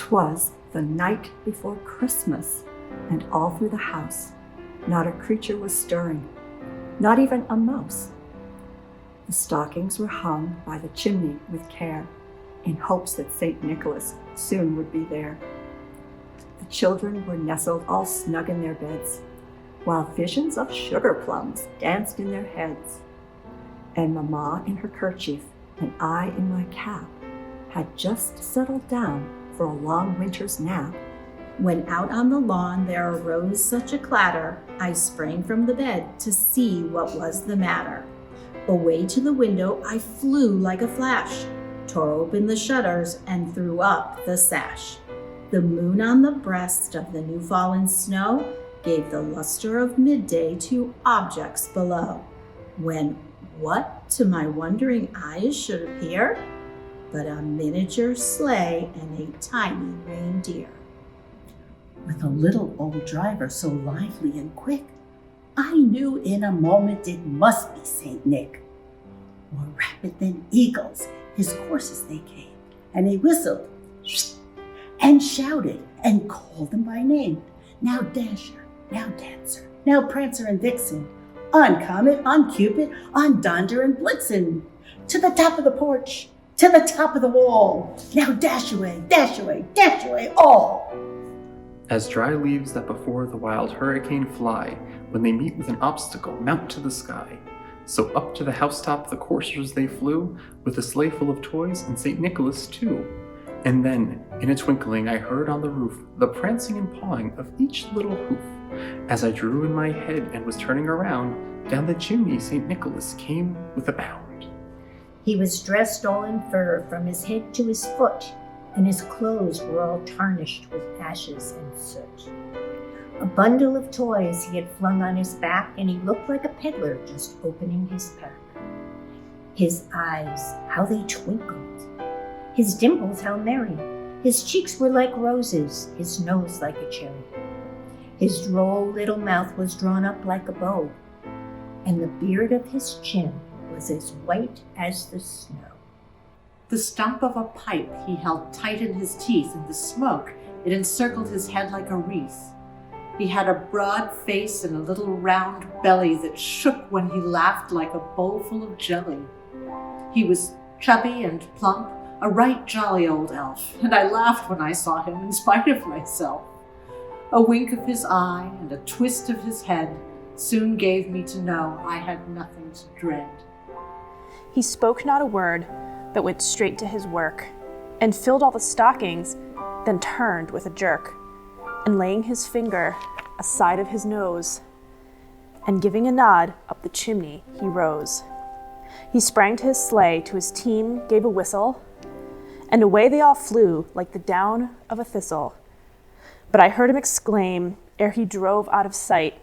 'Twas the night before Christmas, and all through the house not a creature was stirring, not even a mouse. The stockings were hung by the chimney with care, in hopes that St. Nicholas soon would be there. The children were nestled all snug in their beds, while visions of sugar plums danced in their heads. And Mamma in her kerchief and I in my cap had just settled down for a long winter's nap. When out on the lawn there arose such a clatter, I sprang from the bed to see what was the matter. Away to the window I flew like a flash, tore open the shutters and threw up the sash. The moon on the breast of the new fallen snow gave the luster of midday to objects below, when what to my wondering eyes should appear but a miniature sleigh and a tiny reindeer. With a little old driver so lively and quick, I knew in a moment it must be St. Nick. More rapid than eagles, his courses they came, and he whistled and shouted and called them by name. Now Dasher, now Dancer, now Prancer and Vixen, on Comet, on Cupid, on Donder and Blitzen, to the top of the porch, to the top of the wall. Now dash away, dash away, dash away all. As dry leaves that before the wild hurricane fly, when they meet with an obstacle, mount to the sky. So up to the housetop the coursers they flew, with a sleigh full of toys and St. Nicholas too. And then, in a twinkling, I heard on the roof the prancing and pawing of each little hoof. As I drew in my head and was turning around, down the chimney St. Nicholas came with a bound. He was dressed all in fur from his head to his foot, and his clothes were all tarnished with ashes and soot. A bundle of toys he had flung on his back, and he looked like a peddler just opening his pack. His eyes, how they twinkled! His dimples, how merry! His cheeks were like roses, his nose like a cherry. His droll little mouth was drawn up like a bow, and the beard of his chin was as white as the snow. The stump of a pipe he held tight in his teeth, and the smoke, it encircled his head like a wreath. He had a broad face and a little round belly that shook when he laughed like a bowl full of jelly. He was chubby and plump, a right jolly old elf, and I laughed when I saw him in spite of myself. A wink of his eye and a twist of his head soon gave me to know I had nothing to dread. He spoke not a word, but went straight to his work, and filled all the stockings, then turned with a jerk, and laying his finger aside of his nose, and giving a nod up the chimney, he rose. He sprang to his sleigh, to his team gave a whistle, and away they all flew like the down of a thistle. But I heard him exclaim, ere he drove out of sight,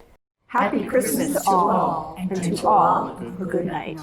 Happy Christmas to all, and to all a good night.